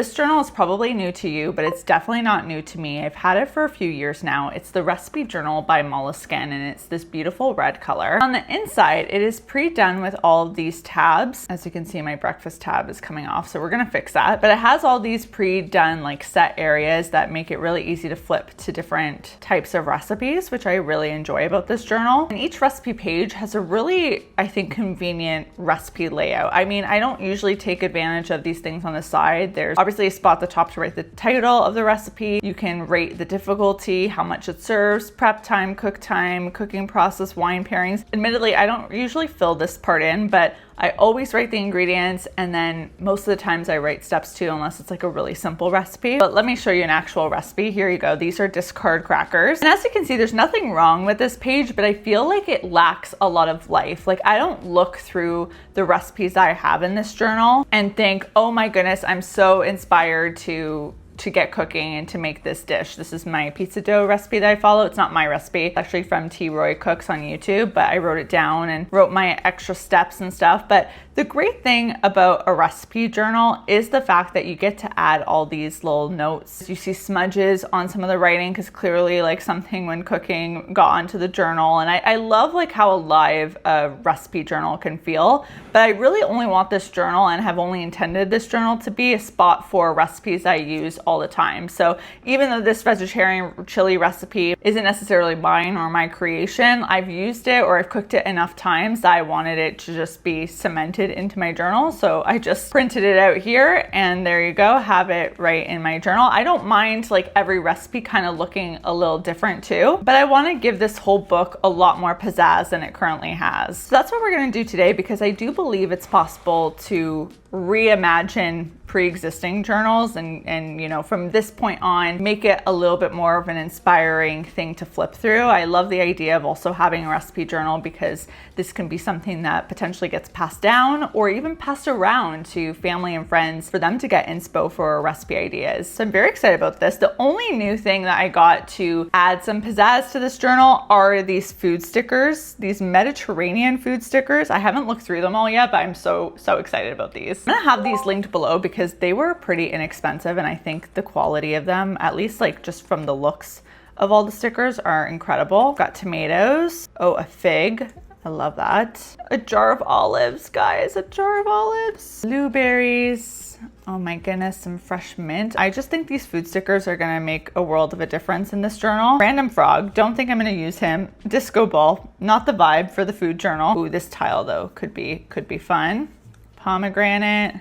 This journal is probably new to you, but it's definitely not new to me. I've had it for a few years now. It's the Recipe Journal by Moleskine, and it's this beautiful red color. On the inside, it is pre-done with all of these tabs. As you can see, my breakfast tab is coming off, so we're gonna fix that. But it has all these pre-done like set areas that make it really easy to flip to different types of recipes, which I really enjoy about this journal. And each recipe page has a really, I think, convenient recipe layout. I mean, I don't usually take advantage of these things on the side. There's obviously a spot at the top to write the title of the recipe. You can rate the difficulty, how much it serves, prep time, cooking process, wine pairings. Admittedly, I don't usually fill this part in, but I always write the ingredients, and then most of the times I write steps too, unless it's like a really simple recipe. But let me show you an actual recipe. Here you go. These are discard crackers. And as you can see, there's nothing wrong with this page, but I feel like it lacks a lot of life. Like, I don't look through the recipes I have in this journal and think, oh my goodness, I'm so inspired to get cooking and to make this dish. This is my pizza dough recipe that I follow. It's not my recipe. It's actually from T. Roy Cooks on YouTube, but I wrote it down and wrote my extra steps and stuff. But the great thing about a recipe journal is the fact that you get to add all these little notes. You see smudges on some of the writing because clearly like something when cooking got onto the journal. And I love like how alive a recipe journal can feel, but I really only want this journal and have only intended this journal to be a spot for recipes I use all the time. So even though this vegetarian chili recipe isn't necessarily mine or my creation, I've used it or I've cooked it enough times that I wanted it to just be cemented into my journal. So I just printed it out here, and there you go, have it right in my journal. I don't mind like every recipe kind of looking a little different too, but I want to give this whole book a lot more pizzazz than it currently has. So that's what we're going to do today, because I do believe it's possible to reimagine pre-existing journals and you know, from this point on, make it a little bit more of an inspiring thing to flip through. I love the idea of also having a recipe journal, because this can be something that potentially gets passed down or even passed around to family and friends for them to get inspo for recipe ideas. So I'm very excited about this. The only new thing that I got to add some pizzazz to this journal are these food stickers, these Mediterranean food stickers. I haven't looked through them all yet, but I'm so excited about these. I'm gonna have these linked below because they were pretty inexpensive, and I think the quality of them, at least like just from the looks of all the stickers, are incredible. Got tomatoes, oh, a fig, I love that. A jar of olives, guys, a jar of olives. Blueberries, oh my goodness, some fresh mint. I just think these food stickers are gonna make a world of a difference in this journal. Random frog, don't think I'm gonna use him. Disco ball, not the vibe for the food journal. Ooh, this tile though could be fun. Pomegranate.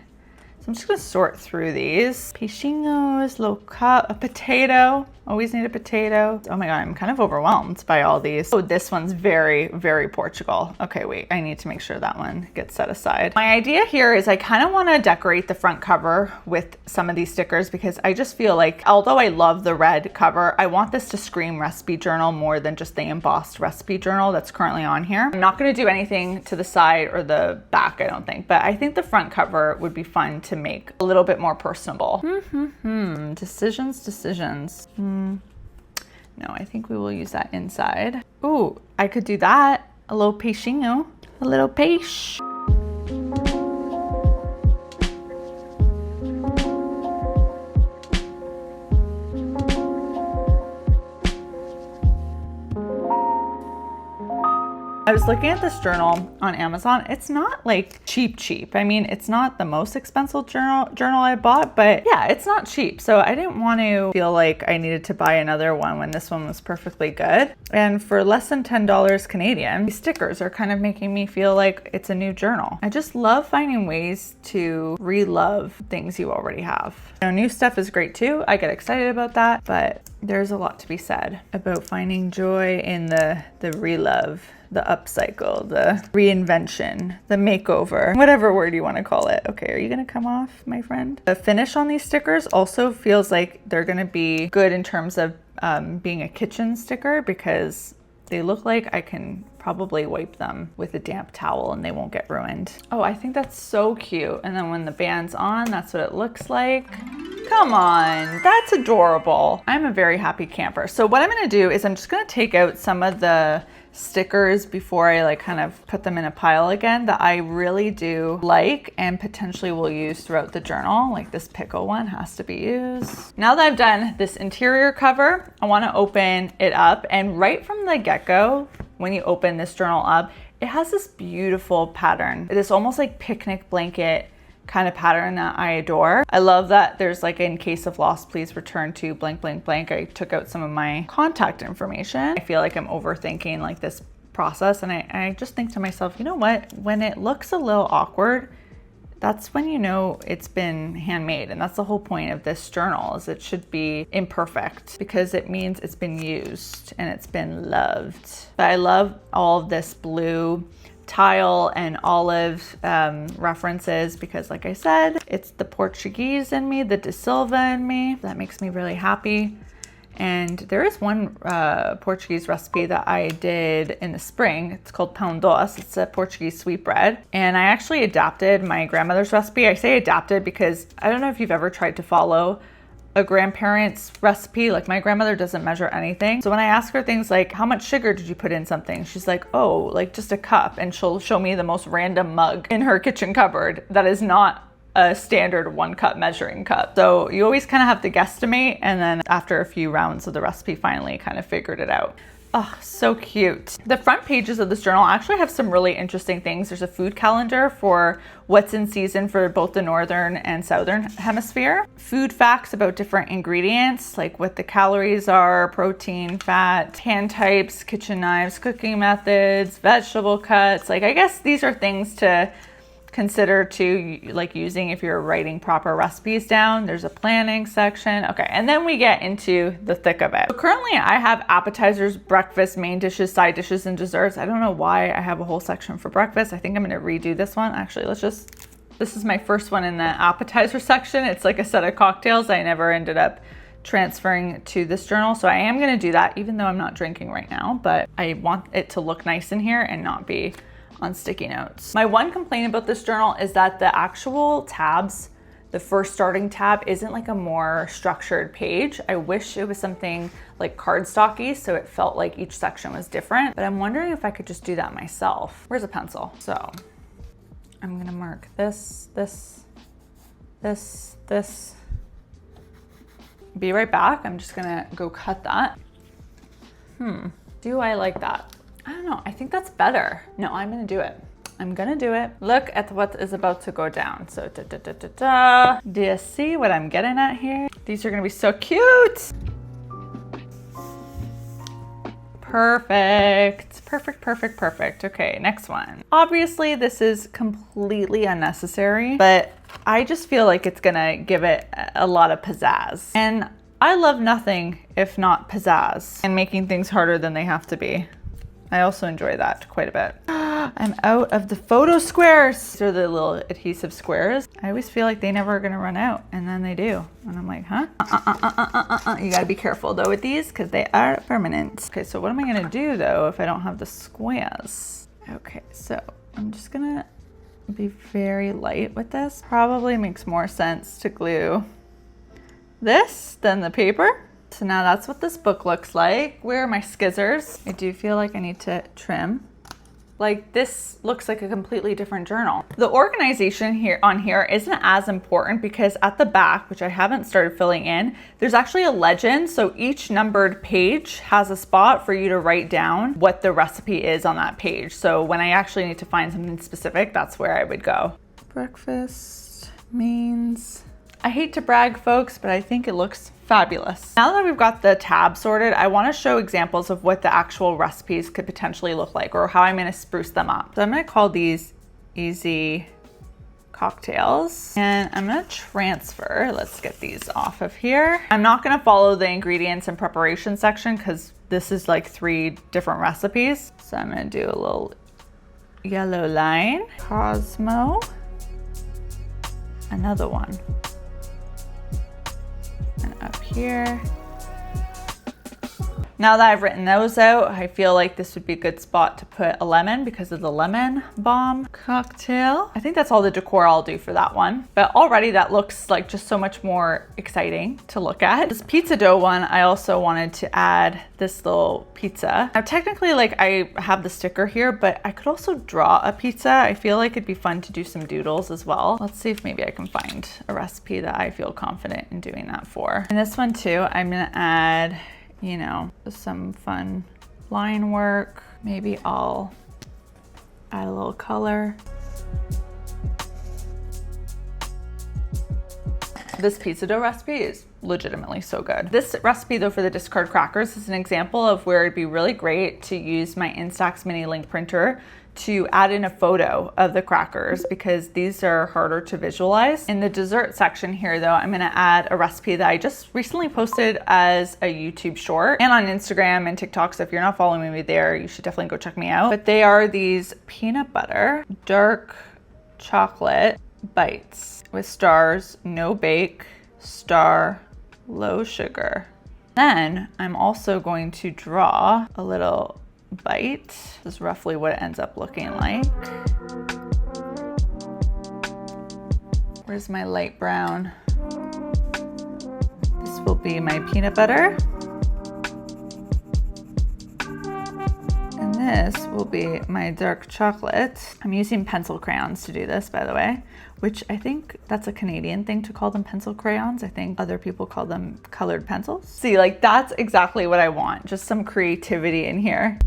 So I'm just gonna sort through these. Pichingues, low cut, a potato. Always need a potato. Oh my God, I'm kind of overwhelmed by all these. Oh, this one's very, very Portugal. Okay, wait, I need to make sure that one gets set aside. My idea here is I kind of want to decorate the front cover with some of these stickers, because I just feel like, although I love the red cover, I want this to scream recipe journal more than just the embossed recipe journal that's currently on here. I'm not gonna do anything to the side or the back, I don't think, but I think the front cover would be fun to make a little bit more personable. Decisions. No, I think we will use that inside. Ooh, I could do that. A little peixinho, a little peixe. I was looking at this journal on Amazon. It's not like cheap. I mean, it's not the most expensive journal I bought, but yeah, it's not cheap. So I didn't want to feel like I needed to buy another one when this one was perfectly good. And for less than $10 Canadian, these stickers are kind of making me feel like it's a new journal. I just love finding ways to re-love things you already have. You know, new stuff is great too. I get excited about that, but there's a lot to be said about finding joy in the re-love, the upcycle, the reinvention, the makeover, whatever word you want to call it. Okay, are you gonna come off, my friend? The finish on these stickers also feels like they're gonna be good in terms of being a kitchen sticker, because they look like I can probably wipe them with a damp towel and they won't get ruined. Oh, I think that's so cute. And then when the band's on, that's what it looks like. Come on, that's adorable. I'm a very happy camper. So what I'm gonna do is I'm just gonna take out some of the stickers before I like kind of put them in a pile again that I really do like and potentially will use throughout the journal. Like this pickle one has to be used. Now that I've done this interior cover, I want to open it up, and right from the get-go, when you open this journal up, it has this beautiful pattern. It is almost like picnic blanket kind of pattern that I adore. I love that there's like, in case of loss, please return to blank, blank, blank. I took out some of my contact information. I feel like I'm overthinking like this process, and I just think to myself, you know what? When it looks a little awkward, that's when you know it's been handmade. And that's the whole point of this journal, is it should be imperfect because it means it's been used and it's been loved. But I love all of this blue tile and olive references because, like I said, it's the Portuguese in me, the De Silva in me. That makes me really happy. And there is one Portuguese recipe that I did in the spring. It's called pão doce. It's a Portuguese sweetbread. And I actually adapted my grandmother's recipe. I say adapted because I don't know if you've ever tried to follow a grandparent's recipe. Like my grandmother doesn't measure anything. So when I ask her things like, how much sugar did you put in something? She's like, oh, like just a cup. And she'll show me the most random mug in her kitchen cupboard that is not a standard 1 cup measuring cup. So you always kind of have to guesstimate. And then after a few rounds of the recipe, finally kind of figured it out. Oh, so cute. The front pages of this journal actually have some really interesting things. There's a food calendar for what's in season for both the northern and southern hemisphere. Food facts about different ingredients, like what the calories are, protein, fat, hand types, kitchen knives, cooking methods, vegetable cuts. Like I guess these are things to consider to like using if you're writing proper recipes down. There's a planning section. Okay, and then we get into the thick of it. So currently I have appetizers, breakfast, main dishes, side dishes, and desserts. I don't know why I have a whole section for breakfast. I think I'm gonna redo this one. Actually, this is my first one in the appetizer section. It's like a set of cocktails. I never ended up transferring to this journal. So I am gonna do that even though I'm not drinking right now, but I want it to look nice in here and not be on sticky notes. My one complaint about this journal is that the actual tabs, the first starting tab, isn't like a more structured page. I wish it was something like cardstocky so it felt like each section was different, but I'm wondering if I could just do that myself. Where's a pencil? So I'm gonna mark this. Be right back. I'm just gonna go cut that. Do I like that? I don't know, I think that's better. No, I'm gonna do it. I'm gonna do it. Look at what is about to go down. So, do you see what I'm getting at here? These are gonna be so cute. Perfect, perfect, perfect, perfect. Okay, next one. Obviously, this is completely unnecessary, but I just feel like it's gonna give it a lot of pizzazz. And I love nothing if not pizzazz and making things harder than they have to be. I also enjoy that quite a bit. I'm out of the photo squares. These are the little adhesive squares. I always feel like they never are gonna run out, and then they do. And I'm like, huh? You gotta be careful though with these because they are permanent. Okay, so what am I gonna do though if I don't have the squares? Okay, so I'm just gonna be very light with this. Probably makes more sense to glue this than the paper. So now that's what this book looks like. Where are my scissors? I do feel like I need to trim. Like this looks like a completely different journal. The organization here isn't as important because at the back, which I haven't started filling in, there's actually a legend. So each numbered page has a spot for you to write down what the recipe is on that page. So when I actually need to find something specific, that's where I would go. Breakfast, mains. I hate to brag, folks, but I think it looks fabulous. Now that we've got the tab sorted, I want to show examples of what the actual recipes could potentially look like or how I'm going to spruce them up. So I'm going to call these easy cocktails and I'm going to transfer. Let's get these off of here. I'm not going to follow the ingredients and preparation section because this is like 3 different recipes. So I'm going to do a little yellow line, Cosmo, another one. And up here. Now that I've written those out, I feel like this would be a good spot to put a lemon because of the lemon bomb cocktail. I think that's all the decor I'll do for that one. But already that looks like just so much more exciting to look at. This pizza dough one, I also wanted to add this little pizza. Now technically, like, I have the sticker here, but I could also draw a pizza. I feel like it'd be fun to do some doodles as well. Let's see if maybe I can find a recipe that I feel confident in doing that for. And this one too, I'm gonna add, you know, some fun line work. Maybe I'll add a little color. This pizza dough recipe is legitimately so good. This recipe though for the discard crackers is an example of where it'd be really great to use my Instax mini link printer to add in a photo of the crackers because these are harder to visualize. In the dessert section here though, I'm gonna add a recipe that I just recently posted as a YouTube short and on Instagram and TikTok, so if you're not following me there, you should definitely go check me out. But they are these peanut butter dark chocolate bites with stars, no bake, star, low sugar. Then I'm also going to draw a little bite. This is roughly what it ends up looking like. Where's my light brown? This will be my peanut butter. And this will be my dark chocolate. I'm using pencil crayons to do this, by the way, which I think that's a Canadian thing to call them pencil crayons. I think other people call them colored pencils. See, like that's exactly what I want. Just some creativity in here.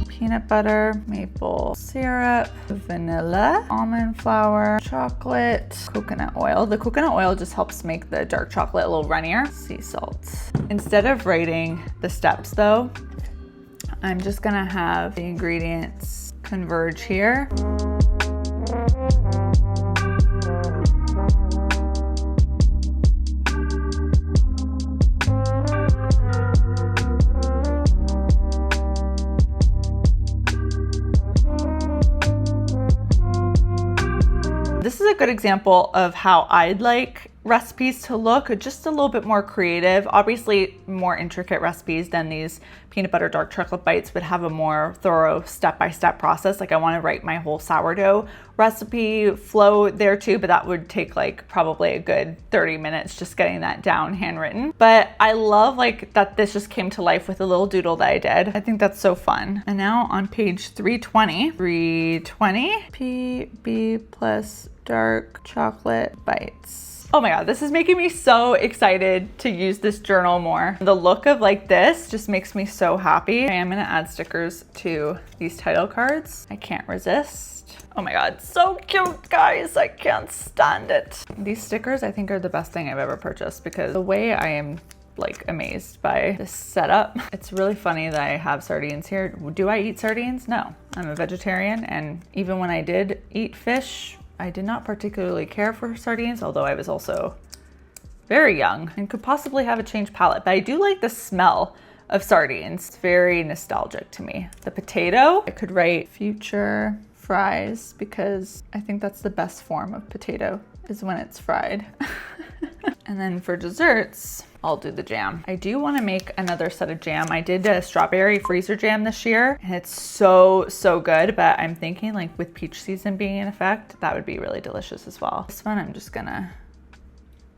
Peanut butter, maple syrup, vanilla, almond flour, chocolate, coconut oil. The coconut oil just helps make the dark chocolate a little runnier. Sea salt. Instead of writing the steps though, I'm just gonna have the ingredients converge here. This is a good example of how I'd like recipes to look, just a little bit more creative. Obviously more intricate recipes than these peanut butter dark chocolate bites would have a more thorough step-by-step process. Like I want to write my whole sourdough recipe flow there too, but that would take like probably a good 30 minutes just getting that down handwritten. But I love like that this just came to life with a little doodle that I did. I think that's so fun. And now on page 320, PB plus dark chocolate bites. Oh my God, this is making me so excited to use this journal more. The look of like this just makes me so happy. I am gonna add stickers to these title cards. I can't resist. Oh my God, so cute, guys. I can't stand it. These stickers I think are the best thing I've ever purchased because the way I am like amazed by this setup. It's really funny that I have sardines here. Do I eat sardines? No, I'm a vegetarian, and even when I did eat fish, I did not particularly care for sardines, although I was also very young and could possibly have a changed palate. But I do like the smell of sardines. It's very nostalgic to me. The potato, I could write future fries because I think that's the best form of potato is when it's fried. And then for desserts, I'll do the jam. I do want to make another set of jam. I did a strawberry freezer jam this year and it's so good, but I'm thinking like with peach season being in effect, that would be really delicious as well. This one I'm just gonna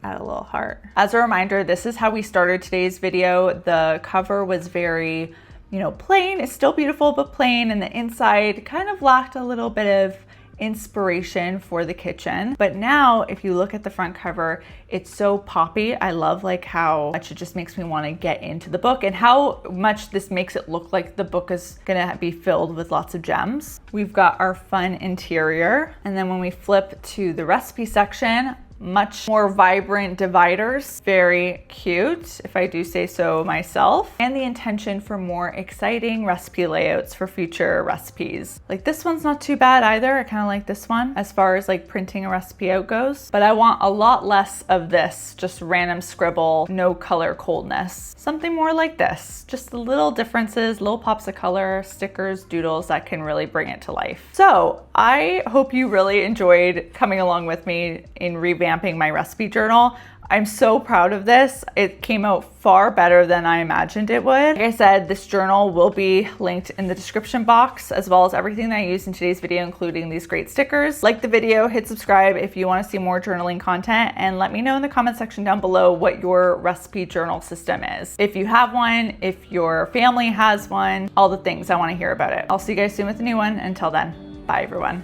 add a little heart. As a reminder, this is how we started today's video. The cover was very, you know, plain. It's still beautiful, but plain, and the inside kind of lacked a little bit of inspiration for the kitchen. But now if you look at the front cover, it's so poppy. I love like how much it just makes me want to get into the book and how much this makes it look like the book is gonna be filled with lots of gems. We've got our fun interior, and then when we flip to the recipe section, much more vibrant dividers, very cute if I do say so myself, and the intention for more exciting recipe layouts for future recipes. Like this one's not too bad either. I kind of like this one as far as like printing a recipe out goes, but I want a lot less of this just random scribble, no color coldness. Something more like this, just the little differences, little pops of color, stickers, doodles that can really bring it to life. So I hope you really enjoyed coming along with me in revisiting revamping my recipe journal. I'm so proud of this. It came out far better than I imagined it would. Like I said, this journal will be linked in the description box, as well as everything that I used in today's video, including these great stickers. Like the video, hit subscribe if you want to see more journaling content, and let me know in the comment section down below what your recipe journal system is. If you have one, if your family has one, all the things, I want to hear about it. I'll see you guys soon with a new one. Until then, bye everyone.